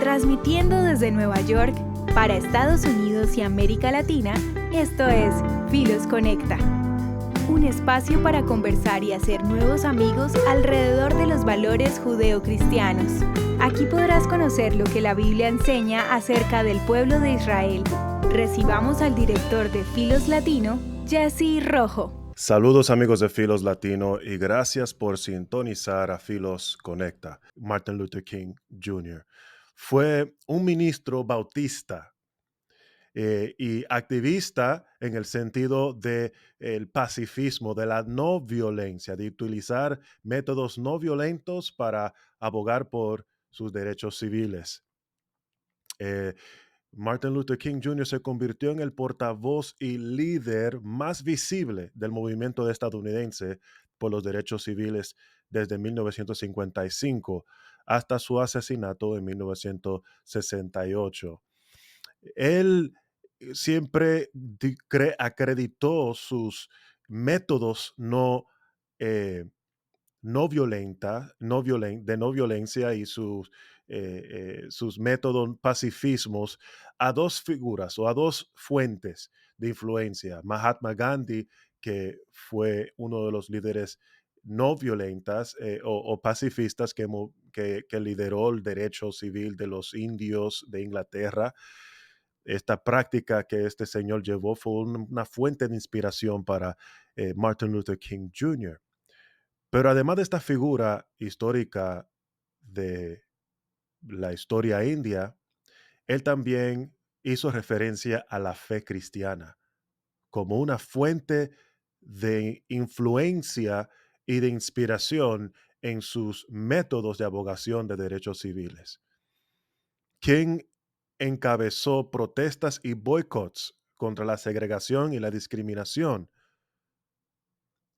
Transmitiendo desde Nueva York para Estados Unidos y América Latina, esto es Filos Conecta. Un espacio para conversar y hacer nuevos amigos alrededor de los valores judeocristianos. Aquí podrás conocer lo que la Biblia enseña acerca del pueblo de Israel. Recibamos al director de Filos Latino, Jesse Rojo. Saludos amigos de Filos Latino y gracias por sintonizar a Filos Conecta. Martin Luther King Jr. fue un ministro bautista y activista en el sentido del pacifismo, de la no violencia, de utilizar métodos no violentos para abogar por sus derechos civiles. Martin Luther King Jr. se convirtió en el portavoz y líder más visible del movimiento estadounidense por los derechos civiles desde 1955 hasta su asesinato en 1968. Él siempre acreditó sus métodos eh, de no violencia y sus métodos pacifismos a dos figuras o a dos fuentes de influencia. Mahatma Gandhi, que fue uno de los líderes no violentas o pacifistas que lideró el derecho civil de los indios de Inglaterra. Esta práctica que este señor llevó fue una fuente de inspiración para Martin Luther King Jr. Pero además de esta figura histórica de la historia india, él también hizo referencia a la fe cristiana como una fuente de influencia y de inspiración en sus métodos de abogación de derechos civiles. King encabezó protestas y boicots contra la segregación y la discriminación,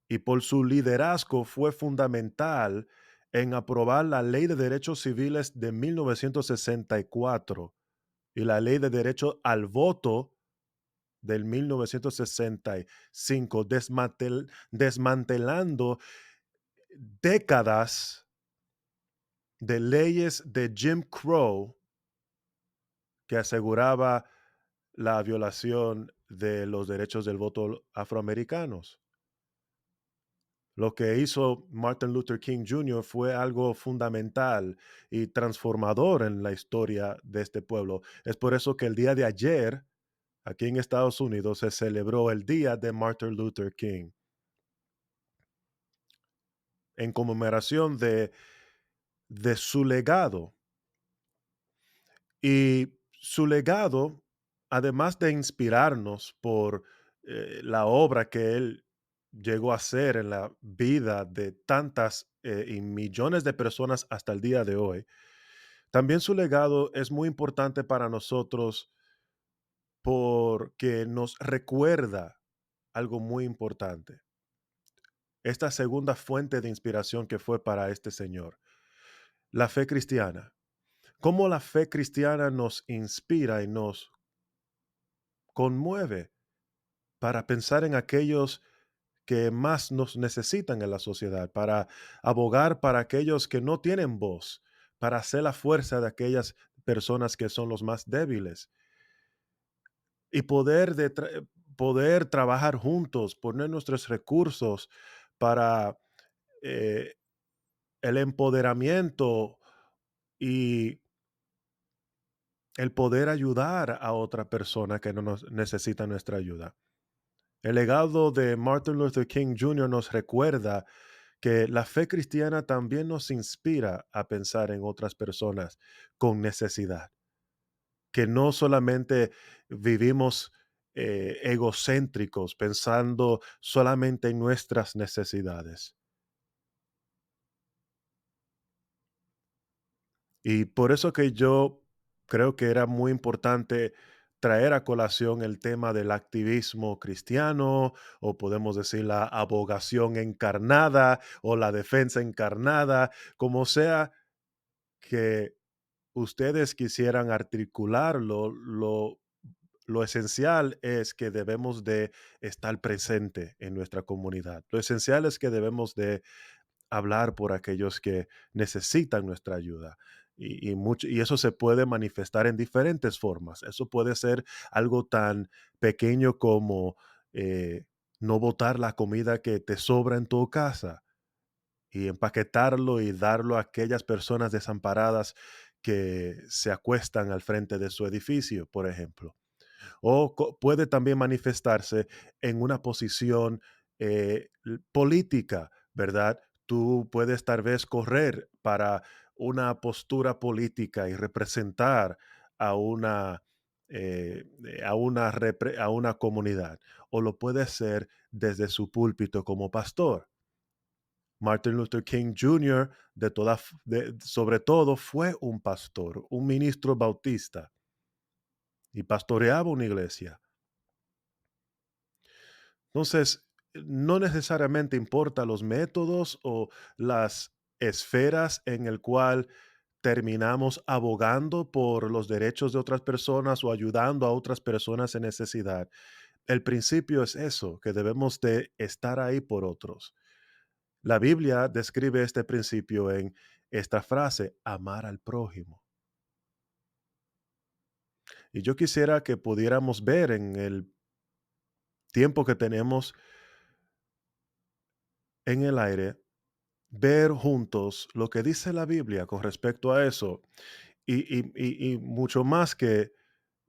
y por su liderazgo fue fundamental en aprobar la Ley de Derechos Civiles de 1964 y la Ley de Derecho al Voto del 1965, desmantelando décadas de leyes de Jim Crow que aseguraba la violación de los derechos del voto afroamericanos. Lo que hizo Martin Luther King Jr. fue algo fundamental y transformador en la historia de este pueblo. Es por eso que el día de ayer, aquí en Estados Unidos, se celebró el Día de Martin Luther King, en conmemoración de su legado. Y su legado, además de inspirarnos por la obra que él llegó a hacer en la vida de tantas y millones de personas hasta el día de hoy, también su legado es muy importante para nosotros porque nos recuerda algo muy importante. Esta segunda fuente de inspiración que fue para este señor, la fe cristiana. Cómo la fe cristiana nos inspira y nos conmueve para pensar en aquellos que más nos necesitan en la sociedad, para abogar para aquellos que no tienen voz, para hacer la fuerza de aquellas personas que son los más débiles y poder trabajar juntos, poner nuestros recursos para eh, el empoderamiento y el poder ayudar a otra persona que no necesita nuestra ayuda. El legado de Martin Luther King Jr. nos recuerda que la fe cristiana también nos inspira a pensar en otras personas con necesidad, que no solamente vivimos egocéntricos pensando solamente en nuestras necesidades. Y por eso que yo creo que era muy importante traer a colación el tema del activismo cristiano, o podemos decir la abogación encarnada o la defensa encarnada, como sea que ustedes quisieran articularlo, lo esencial es que debemos de estar presente en nuestra comunidad. Lo esencial es que debemos de hablar por aquellos que necesitan nuestra ayuda. y eso se puede manifestar en diferentes formas. Eso puede ser algo tan pequeño como eh, no botar la comida que te sobra en tu casa y empaquetarlo y darlo a aquellas personas desamparadas que se acuestan al frente de su edificio, por ejemplo. O puede también manifestarse en una posición política, ¿verdad? Tú puedes tal vez correr para una postura política y representar a a una comunidad, o lo puede hacer desde su púlpito como pastor. Martin Luther King Jr., sobre todo, fue un pastor, un ministro bautista, y pastoreaba una iglesia. Entonces, no necesariamente importa los métodos o las esferas en el cual terminamos abogando por los derechos de otras personas o ayudando a otras personas en necesidad. El principio es eso, que debemos de estar ahí por otros. La Biblia describe este principio en esta frase, amar al prójimo. Y yo quisiera que pudiéramos ver en el tiempo que tenemos en el aire, ver juntos lo que dice la Biblia con respecto a eso y mucho más que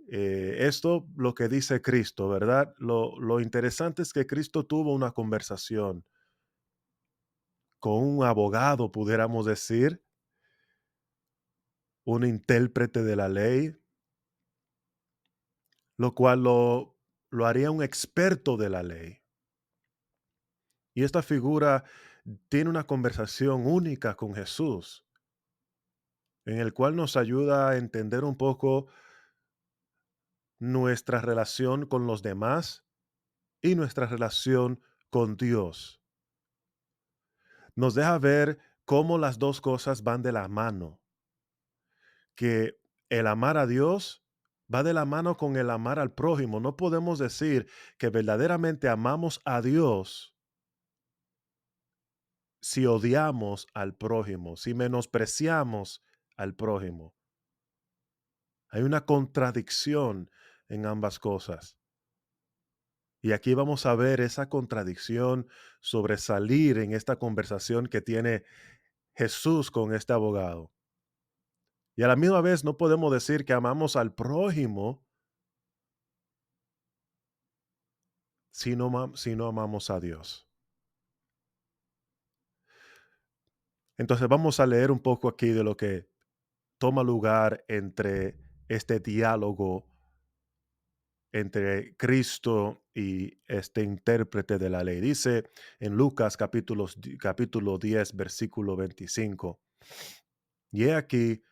esto, lo que dice Cristo, ¿verdad? Lo interesante es que Cristo tuvo una conversación con un abogado, pudiéramos decir, un intérprete de la ley, lo cual lo haría un experto de la ley. Y esta figura tiene una conversación única con Jesús, en el cual nos ayuda a entender un poco nuestra relación con los demás y nuestra relación con Dios. Nos deja ver cómo las dos cosas van de la mano, que el amar a Dios va de la mano con el amar al prójimo. No podemos decir que verdaderamente amamos a Dios si odiamos al prójimo, si menospreciamos al prójimo. Hay una contradicción en ambas cosas. Y aquí vamos a ver esa contradicción sobresalir en esta conversación que tiene Jesús con este abogado. Y a la misma vez no podemos decir que amamos al prójimo si no amamos a Dios. Entonces vamos a leer un poco aquí de lo que toma lugar entre este diálogo entre Cristo y este intérprete de la ley. Dice en Lucas capítulo 10, versículo 25. Y he aquí,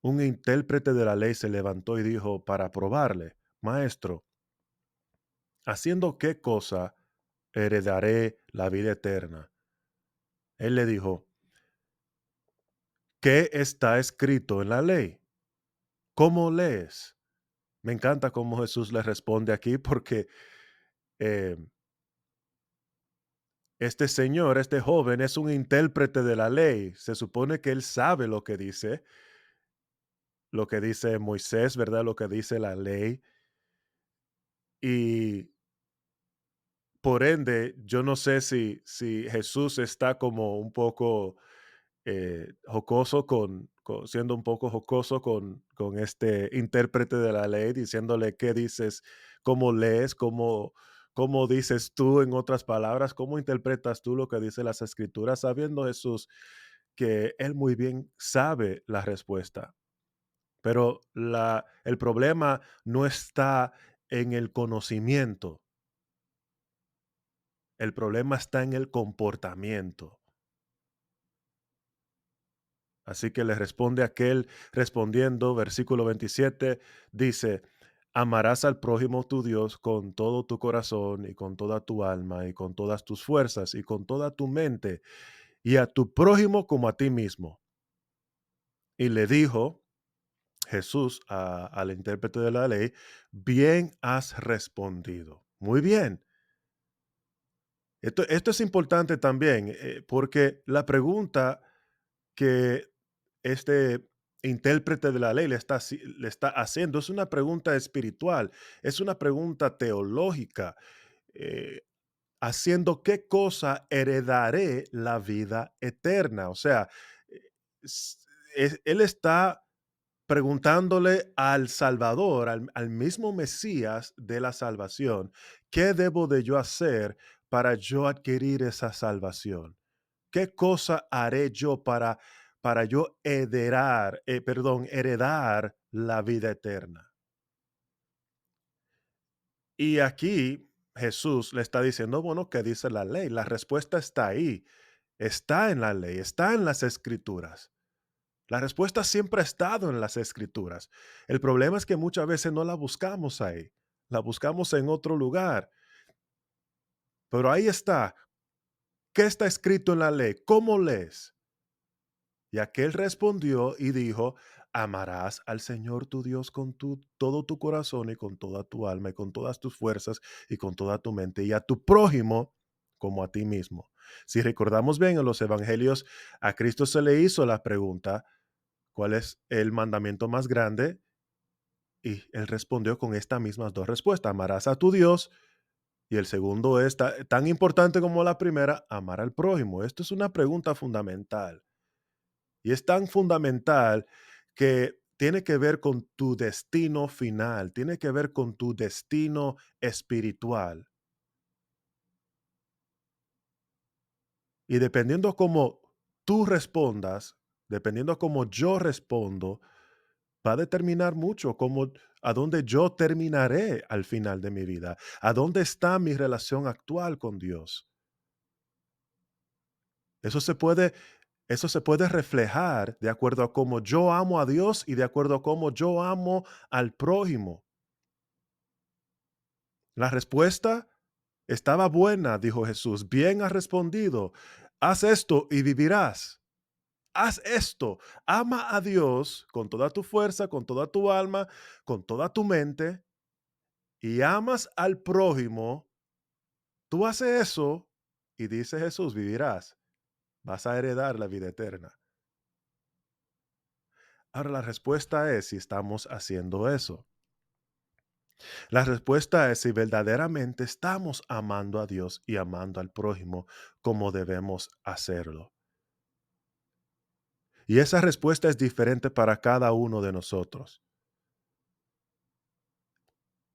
un intérprete de la ley se levantó y dijo para probarle, Maestro, ¿haciendo qué cosa heredaré la vida eterna? Él le dijo, ¿qué está escrito en la ley? ¿Cómo lees? Me encanta cómo Jesús le responde aquí porque eh, este señor, este joven, es un intérprete de la ley. Se supone que él sabe lo que dice Moisés, ¿verdad? Lo que dice la ley. Y por ende, yo no sé si Jesús está como un poco jocoso siendo un poco jocoso con este intérprete de la ley, diciéndole qué dices, cómo lees, cómo dices tú, en otras palabras, cómo interpretas tú lo que dice las escrituras, sabiendo Jesús que él muy bien sabe la respuesta. Pero el problema no está en el conocimiento, el problema está en el comportamiento. Así que le responde aquel respondiendo, versículo 27, dice, amarás al prójimo tu Dios con todo tu corazón y con toda tu alma y con todas tus fuerzas y con toda tu mente y a tu prójimo como a ti mismo. Y le dijo Jesús al intérprete de la ley, bien has respondido. Muy bien. Esto es importante también porque la pregunta que este intérprete de la ley le está haciendo. Es una pregunta espiritual, es una pregunta teológica. eh, Haciendo qué cosa heredaré la vida eterna. O sea, eh, s- él está preguntándole al Salvador, al mismo Mesías de la salvación, ¿qué debo de yo hacer para yo adquirir esa salvación? ¿Qué cosa haré yo para yo heredar la vida eterna? Y aquí Jesús le está diciendo, bueno, ¿qué dice la ley? La respuesta está ahí, está en la ley, está en las escrituras. La respuesta siempre ha estado en las escrituras. El problema es que muchas veces no la buscamos ahí, la buscamos en otro lugar, pero ahí está. ¿Qué está escrito en la ley? ¿Cómo lees? Y aquel respondió y dijo, amarás al Señor tu Dios con todo tu corazón y con toda tu alma y con todas tus fuerzas y con toda tu mente y a tu prójimo como a ti mismo. Si recordamos bien en los evangelios, a Cristo se le hizo la pregunta, ¿cuál es el mandamiento más grande? Y él respondió con estas mismas dos respuestas, amarás a tu Dios y el segundo es tan importante como la primera, amar al prójimo. Esto es una pregunta fundamental. Y es tan fundamental que tiene que ver con tu destino final, tiene que ver con tu destino espiritual. Y dependiendo cómo tú respondas, dependiendo cómo yo respondo, va a determinar mucho a dónde yo terminaré al final de mi vida, a dónde está mi relación actual con Dios. Eso se puede, eso se puede reflejar de acuerdo a cómo yo amo a Dios y de acuerdo a cómo yo amo al prójimo. La respuesta estaba buena, dijo Jesús. Bien has respondido. Haz esto y vivirás. Haz esto. Ama a Dios con toda tu fuerza, con toda tu alma, con toda tu mente y amas al prójimo. Tú haces eso y dice Jesús, vivirás. Vas a heredar la vida eterna. Ahora la respuesta es si estamos haciendo eso. La respuesta es si verdaderamente estamos amando a Dios y amando al prójimo como debemos hacerlo. Y esa respuesta es diferente para cada uno de nosotros.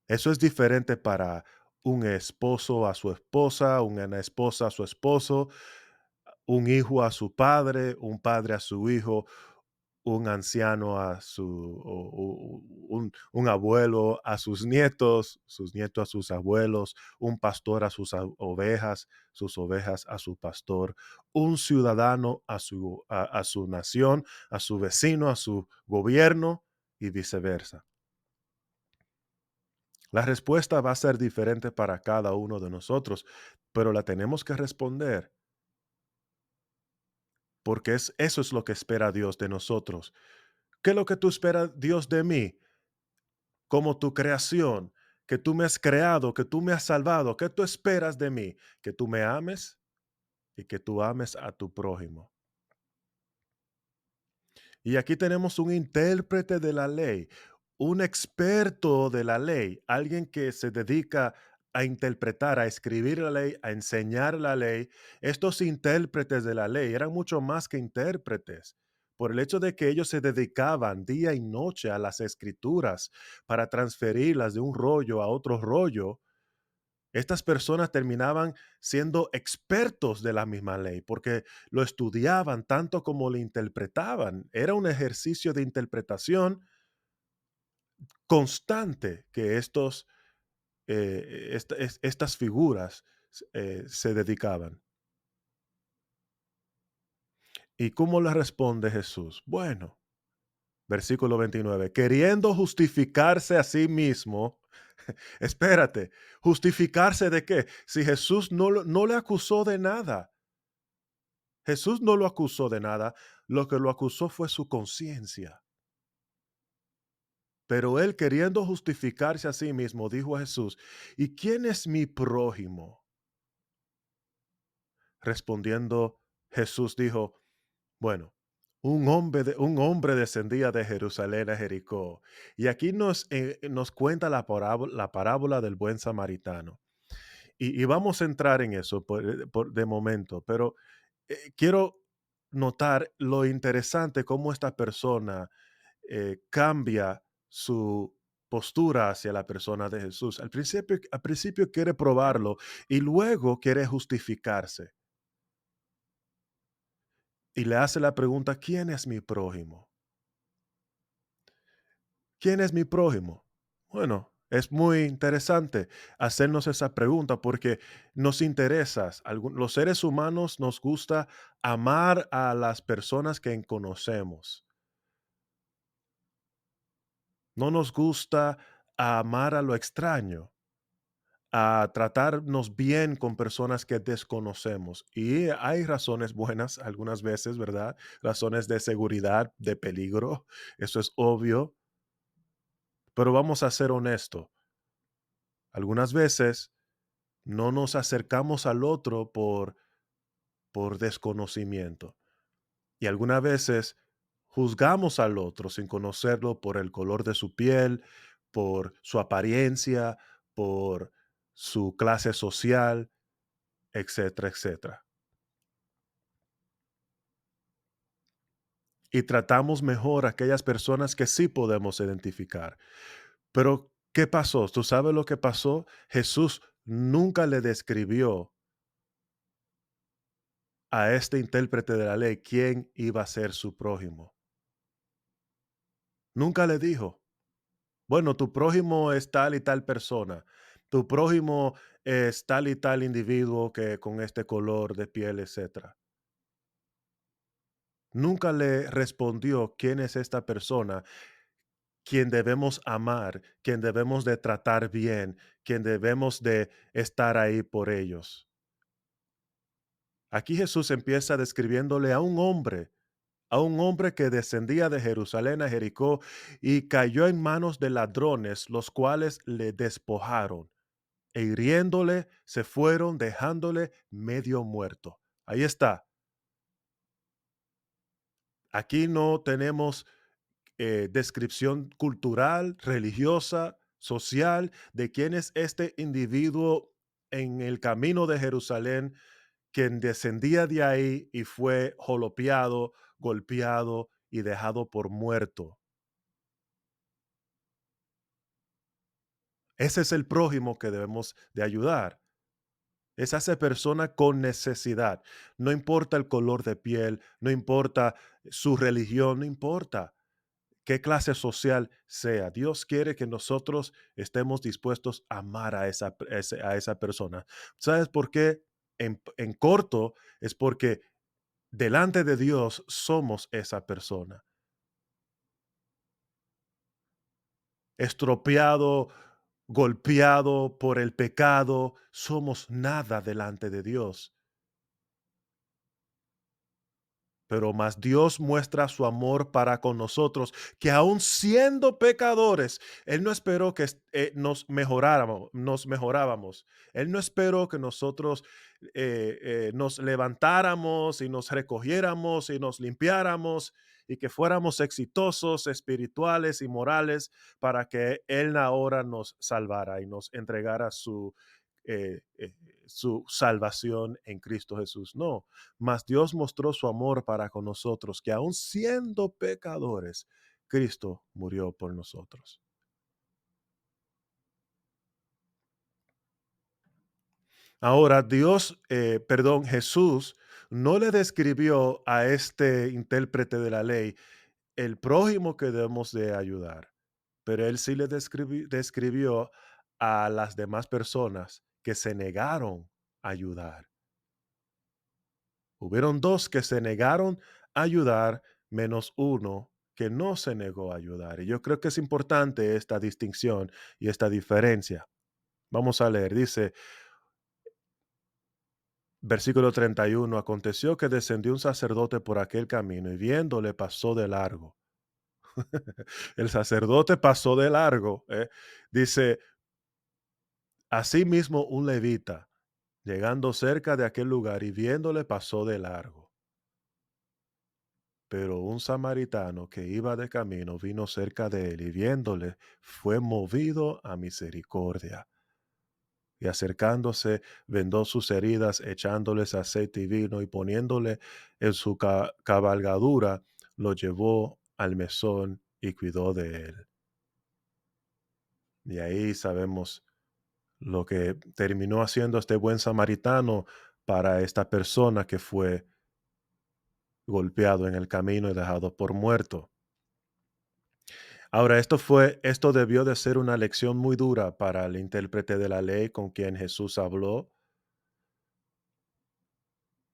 Eso es diferente para un esposo a su esposa, una esposa a su esposo, un hijo a su padre, un padre a su hijo, un anciano a un abuelo a sus nietos a sus abuelos, un pastor a sus ovejas a su pastor, un ciudadano a su nación, a su vecino, a su gobierno y viceversa. La respuesta va a ser diferente para cada uno de nosotros, pero la tenemos que responder porque eso es lo que espera Dios de nosotros. ¿Qué es lo que tú esperas Dios de mí? Como tu creación, que tú me has creado, que tú me has salvado, ¿qué tú esperas de mí? Que tú me ames y que tú ames a tu prójimo. Y aquí tenemos un intérprete de la ley, un experto de la ley, alguien que se dedica a interpretar, a escribir la ley, a enseñar la ley. Estos intérpretes de la ley eran mucho más que intérpretes, por el hecho de que ellos se dedicaban día y noche a las escrituras para transferirlas de un rollo a otro rollo. Estas personas terminaban siendo expertos de la misma ley porque lo estudiaban tanto como lo interpretaban. Era un ejercicio de interpretación constante que estas figuras se dedicaban. ¿Y cómo le responde Jesús? Bueno, versículo 29, queriendo justificarse a sí mismo. Espérate, ¿justificarse de qué? Si Jesús no le acusó de nada. Jesús no lo acusó de nada, lo que lo acusó fue su conciencia. Pero él, queriendo justificarse a sí mismo, dijo a Jesús, ¿y quién es mi prójimo? Respondiendo, Jesús dijo, bueno, un hombre descendía de Jerusalén a Jericó. Y aquí nos cuenta la parábola del buen samaritano. Y vamos a entrar en eso de momento, pero quiero notar lo interesante cómo esta persona cambia su postura hacia la persona de Jesús. Al principio quiere probarlo y luego quiere justificarse y le hace la pregunta, ¿quién es mi prójimo? ¿Quién es mi prójimo? Bueno, es muy interesante hacernos esa pregunta porque nos interesa. Los seres humanos nos gusta amar a las personas que conocemos. No nos gusta amar a lo extraño, a tratarnos bien con personas que desconocemos. Y hay razones buenas algunas veces, ¿verdad? Razones de seguridad, de peligro, eso es obvio, pero vamos a ser honestos. Algunas veces no nos acercamos al otro por desconocimiento. Y algunas veces juzgamos al otro sin conocerlo por el color de su piel, por su apariencia, por su clase social, etcétera, etcétera. Y tratamos mejor a aquellas personas que sí podemos identificar. Pero, ¿qué pasó? ¿Tú sabes lo que pasó? Jesús nunca le describió a este intérprete de la ley quién iba a ser su prójimo. Nunca le dijo, bueno, tu prójimo es tal y tal persona, tu prójimo es tal y tal individuo que con este color de piel, etcétera. Nunca le respondió quién es esta persona, quien debemos amar, quien debemos de tratar bien, quien debemos de estar ahí por ellos. Aquí Jesús empieza describiéndole a un hombre que descendía de Jerusalén a Jericó y cayó en manos de ladrones, los cuales le despojaron e hiriéndole se fueron dejándole medio muerto. Ahí está. Aquí no tenemos descripción cultural, religiosa, social de quién es este individuo en el camino de Jerusalén, quien descendía de ahí y fue jolopeado, golpeado y dejado por muerto. Ese es el prójimo que debemos de ayudar. Es a esa persona con necesidad. No importa el color de piel, no importa su religión, no importa qué clase social sea. Dios quiere que nosotros estemos dispuestos a amar a esa persona. ¿Sabes por qué? En corto es porque delante de Dios somos esa persona. Estropeado, golpeado por el pecado, somos nada delante de Dios. Pero más Dios muestra su amor para con nosotros, que aun siendo pecadores, Él no esperó que nos mejorábamos. Él no esperó que nosotros nos levantáramos y nos recogiéramos y nos limpiáramos y que fuéramos exitosos, espirituales y morales para que Él ahora nos salvara y nos entregara eh, eh, su salvación en Cristo Jesús. No, mas Dios mostró su amor para con nosotros, que aun siendo pecadores, Cristo murió por nosotros. Ahora, Jesús no le describió a este intérprete de la ley el prójimo que debemos de ayudar, pero él sí le describió a las demás personas que se negaron a ayudar. Hubieron dos que se negaron a ayudar, menos uno que no se negó a ayudar. Y yo creo que es importante esta distinción y esta diferencia. Vamos a leer, dice, versículo 31, aconteció que descendió un sacerdote por aquel camino y viéndole pasó de largo. El sacerdote pasó de largo. Dice, asimismo un levita, llegando cerca de aquel lugar y viéndole pasó de largo. pero un samaritano que iba de camino vino cerca de él y viéndole fue movido a misericordia. Y acercándose, vendó sus heridas, echándoles aceite y vino y poniéndole en su cabalgadura, lo llevó al mesón y cuidó de él. Y ahí sabemos lo que terminó haciendo este buen samaritano para esta persona que fue golpeado en el camino y dejado por muerto. Ahora, esto debió de ser una lección muy dura para el intérprete de la ley con quien Jesús habló,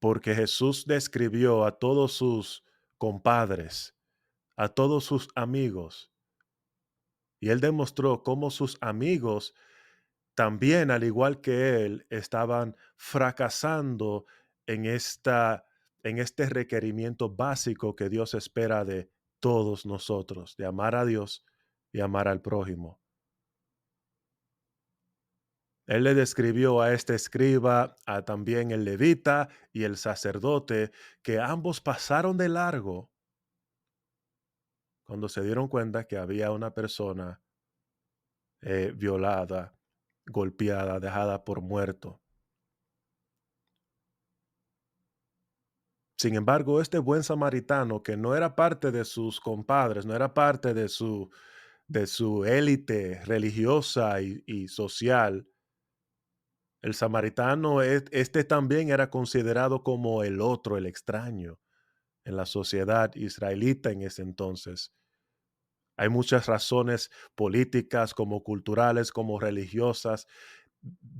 porque Jesús describió a todos sus compadres, a todos sus amigos, y él demostró cómo sus amigos también, al igual que él, estaban fracasando en en este requerimiento básico que Dios espera de todos nosotros, de amar a Dios y amar al prójimo. Él le describió a este escriba, a también el levita y el sacerdote, que ambos pasaron de largo cuando se dieron cuenta que había una persona violada, golpeada, dejada por muerto. Sin embargo, este buen samaritano, que no era parte de sus compadres, no era parte de su élite religiosa y social, el samaritano, este también era considerado como el otro, el extraño en la sociedad israelita en ese entonces. Hay muchas razones políticas, como culturales, como religiosas,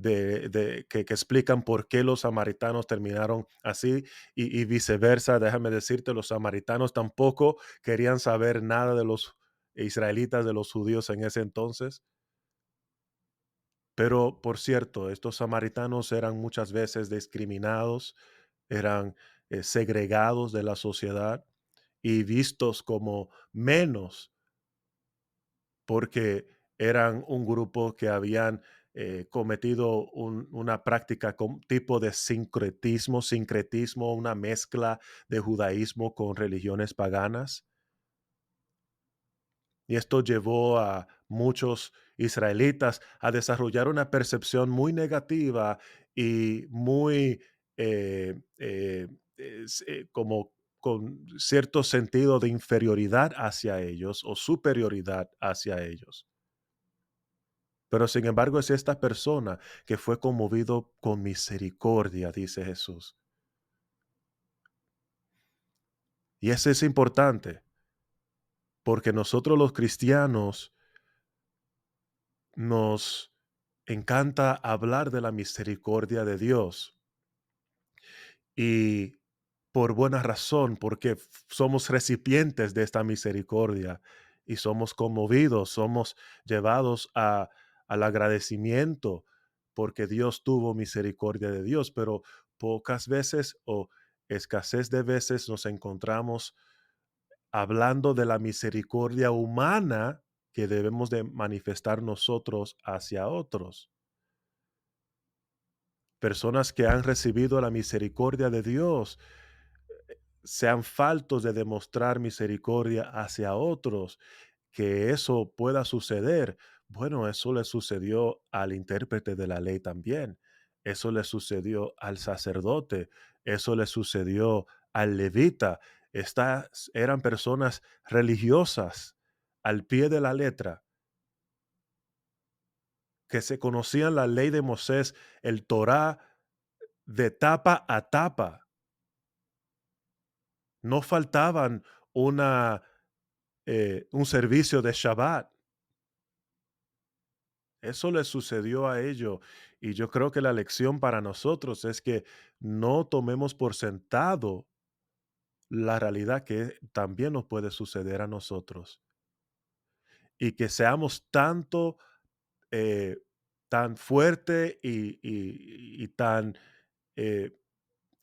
que explican por qué los samaritanos terminaron así y viceversa. Déjame decirte, los samaritanos tampoco querían saber nada de los israelitas, de los judíos en ese entonces. Pero, por cierto, estos samaritanos eran muchas veces discriminados, eran segregados de la sociedad y vistos como menos porque eran un grupo que habían cometido una práctica con tipo de sincretismo, una mezcla de judaísmo con religiones paganas. Y esto llevó a muchos israelitas a desarrollar una percepción muy negativa y muy como con cierto sentido de inferioridad hacia ellos o superioridad hacia ellos. Pero sin embargo es esta persona que fue conmovido con misericordia, dice Jesús. Y eso es importante porque nosotros los cristianos nos encanta hablar de la misericordia de Dios y por buena razón, porque somos recipientes de esta misericordia y somos conmovidos, somos llevados al agradecimiento porque Dios tuvo misericordia de Dios, pero pocas veces o escasez de veces nos encontramos hablando de la misericordia humana que debemos de manifestar nosotros hacia otros. Personas que han recibido la misericordia de Dios sean faltos de demostrar misericordia hacia otros, que eso pueda suceder. Bueno, eso le sucedió al intérprete de la ley también. Eso le sucedió al sacerdote. Eso le sucedió al levita. Estas eran personas religiosas al pie de la letra, que se conocían la ley de Moisés, el Torá, de tapa a tapa. No faltaban una un servicio de Shabbat. Eso le sucedió a ellos. Y yo creo que la lección para nosotros es que no tomemos por sentado la realidad que también nos puede suceder a nosotros. Y que seamos eh, tan fuerte y tan eh,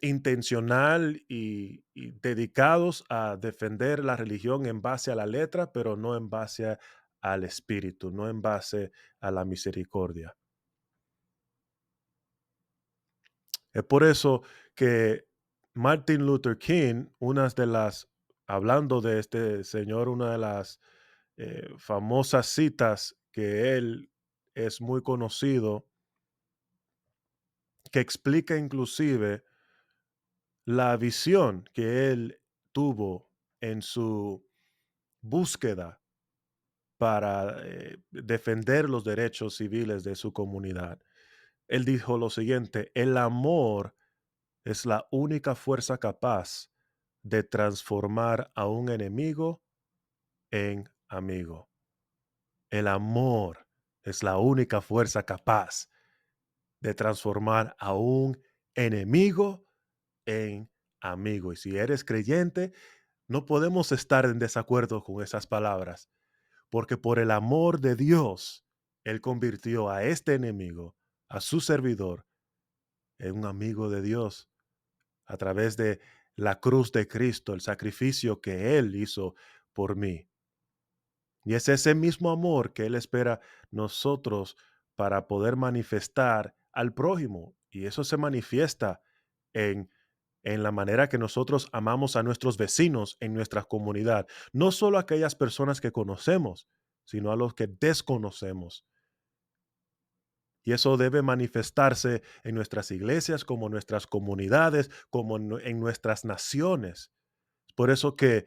intencional y dedicados a defender la religión en base a la letra, pero no en base al espíritu, no en base a la misericordia. Es por eso que Martin Luther King, una de las hablando de este señor, una de las famosas citas que él es muy conocido, que explica inclusive la visión que él tuvo en su búsqueda para defender los derechos civiles de su comunidad. Él dijo lo siguiente: el amor es la única fuerza capaz de transformar a un enemigo en amigo. El amor es la única fuerza capaz de transformar a un enemigo en amigo. Y si eres creyente, no podemos estar en desacuerdo con esas palabras, porque por el amor de Dios, Él convirtió a este enemigo, a su servidor, en un amigo de Dios a través de la cruz de Cristo, el sacrificio que Él hizo por mí. Y es ese mismo amor que Él espera nosotros para poder manifestar al prójimo. Y eso se manifiesta en, en la manera que nosotros amamos a nuestros vecinos en nuestra comunidad. No solo a aquellas personas que conocemos, sino a los que desconocemos. Y eso debe manifestarse en nuestras iglesias, como en nuestras comunidades, como en nuestras naciones. Por eso que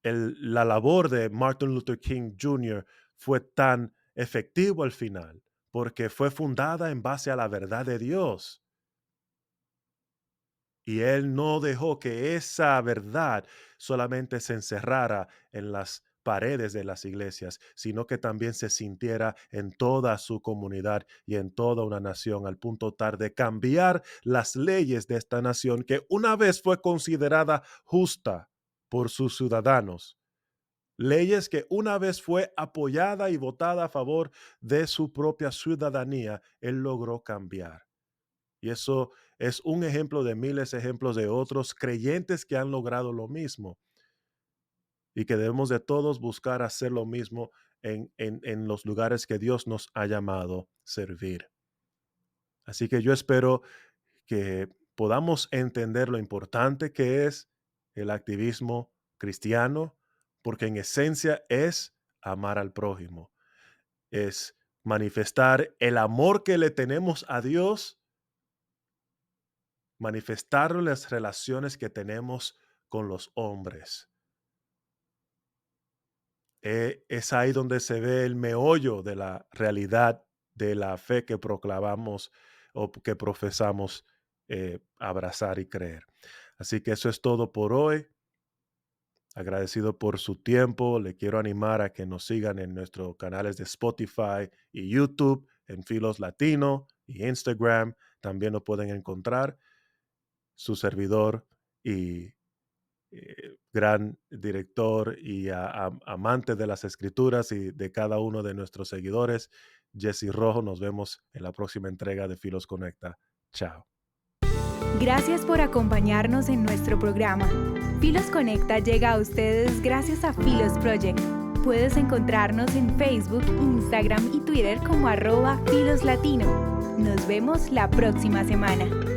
la labor de Martin Luther King Jr. fue tan efectivo al final, porque fue fundada en base a la verdad de Dios. Y él no dejó que esa verdad solamente se encerrara en las paredes de las iglesias, sino que también se sintiera en toda su comunidad y en toda una nación, al punto tal de cambiar las leyes de esta nación que una vez fue considerada justa por sus ciudadanos. Leyes que una vez fue apoyada y votada a favor de su propia ciudadanía, él logró cambiar. Y eso es un ejemplo de miles de ejemplos de otros creyentes que han logrado lo mismo y que debemos de todos buscar hacer lo mismo en los lugares que Dios nos ha llamado servir. Así que yo espero que podamos entender lo importante que es el activismo cristiano, porque en esencia es amar al prójimo, es manifestar el amor que le tenemos a Dios, manifestarlo en las relaciones que tenemos con los hombres. Es ahí donde se ve el meollo de la realidad de la fe que proclamamos o que profesamos abrazar y creer. Así que eso es todo por hoy. Agradecido por su tiempo. Le quiero animar a que nos sigan en nuestros canales de Spotify y YouTube, en Filos Latino y Instagram. También lo pueden encontrar. Su servidor y gran director y amante de las escrituras y de cada uno de nuestros seguidores, Jesse Rojo. Nos vemos en la próxima entrega de Filos Conecta. Chao. Gracias por acompañarnos en nuestro programa. Filos Conecta llega a ustedes gracias a Filos Project. Puedes encontrarnos en Facebook, Instagram y Twitter como @filoslatino. Nos vemos la próxima semana.